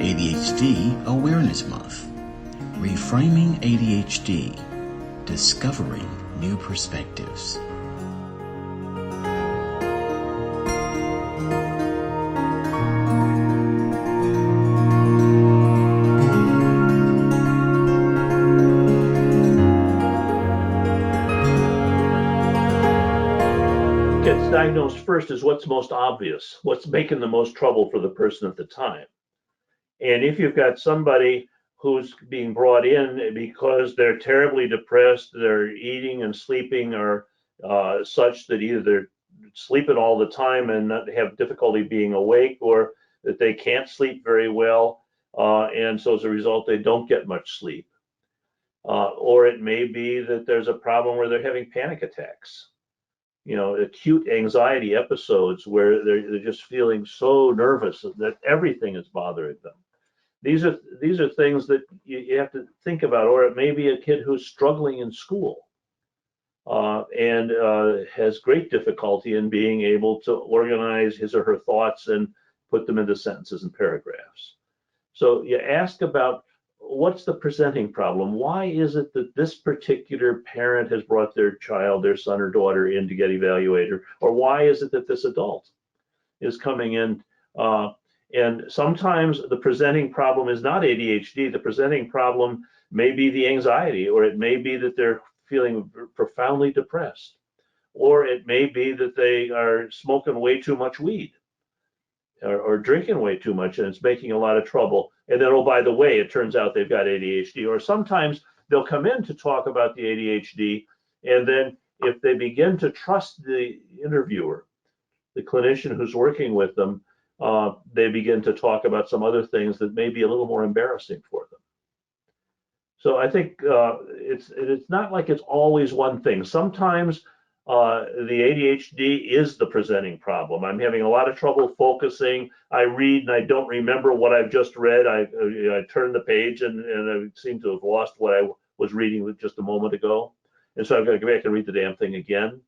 ADHD Awareness Month. Reframing ADHD. Discovering new perspectives. Gets diagnosed first is what's most obvious, what's making the most trouble for the person at the time. And if you've got somebody who's being brought in because they're terribly depressed, their eating and sleeping are such that either they're sleeping all the time and not have difficulty being awake, or that they can't sleep very well, and so as a result they don't get much sleep. Or it may be that there's a problem where they're having panic attacks. Acute anxiety episodes where they're just feeling so nervous that everything is bothering them. These are things that you have to think about. Or it may be a kid who's struggling in school and has great difficulty in being able to organize his or her thoughts and put them into sentences and paragraphs. So you ask about, what's the presenting problem? Why is it that this particular parent has brought their child, their son or daughter, in to get evaluated? Or why is it that this adult is coming in? And sometimes the presenting problem is not ADHD. The presenting problem may be the anxiety, or it may be that they're feeling profoundly depressed, or it may be that they are smoking way too much weed, or drinking way too much, and it's making a lot of trouble. And then, oh, by the way, it turns out they've got ADHD. Or sometimes they'll come in to talk about the ADHD, and then if they begin to trust the interviewer, the clinician who's working with them, they begin to talk about some other things that may be a little more embarrassing for them. So I think it's not like it's always one thing. Sometimes the ADHD is the presenting problem. I'm having a lot of trouble focusing. I read and I don't remember what I've just read. I turn the page and I seem to have lost what I was reading just a moment ago. And so I've got to go back and read the damn thing again.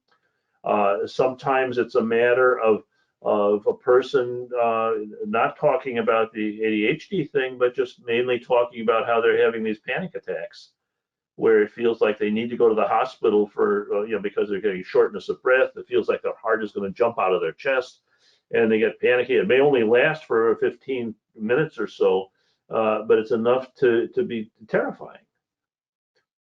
Sometimes it's a matter of a person not talking about the ADHD thing, but just mainly talking about how they're having these panic attacks, where it feels like they need to go to the hospital for, because they're getting shortness of breath. It feels like their heart is going to jump out of their chest, and they get panicky. It may only last for 15 minutes or so, but it's enough to be terrifying.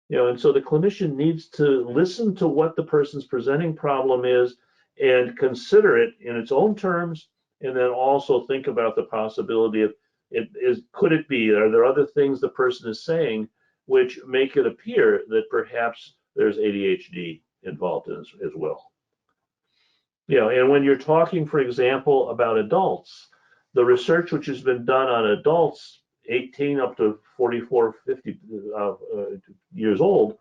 And so the clinician needs to listen to what the person's presenting problem is and consider it in its own terms, and then also think about the possibility of, could it be, are there other things the person is saying which make it appear that perhaps there's ADHD involved as well. And when you're talking, for example, about adults, the research which has been done on adults 18 up to 44, 50 years old,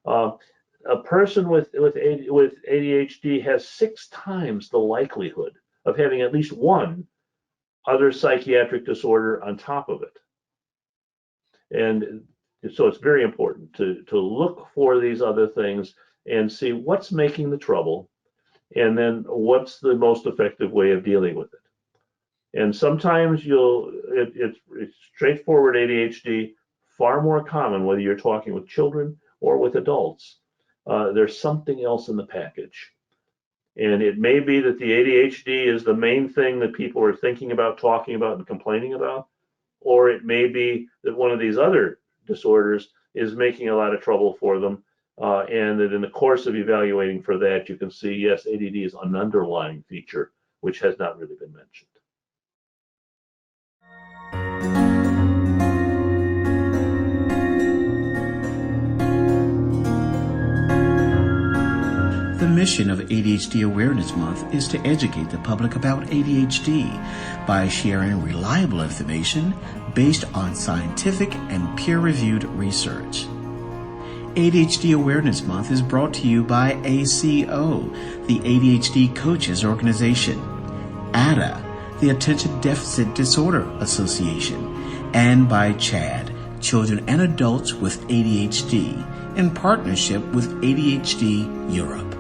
a person with ADHD has 6 times the likelihood of having at least one other psychiatric disorder on top of it. And so it's very important to look for these other things and see what's making the trouble, and then what's the most effective way of dealing with it. And sometimes it's straightforward ADHD, far more common whether you're talking with children or with adults. There's something else in the package. And it may be that the ADHD is the main thing that people are thinking about, talking about, and complaining about, or it may be that one of these other disorders is making a lot of trouble for them, and that in the course of evaluating for that, you can see, yes, ADD is an underlying feature which has not really been mentioned. The mission of ADHD Awareness Month is to educate the public about ADHD by sharing reliable information based on scientific and peer-reviewed research. ADHD Awareness Month is brought to you by ACO, the ADHD Coaches Organization, ADA, the Attention Deficit Disorder Association, and by CHAD, Children and Adults with ADHD, in partnership with ADHD Europe.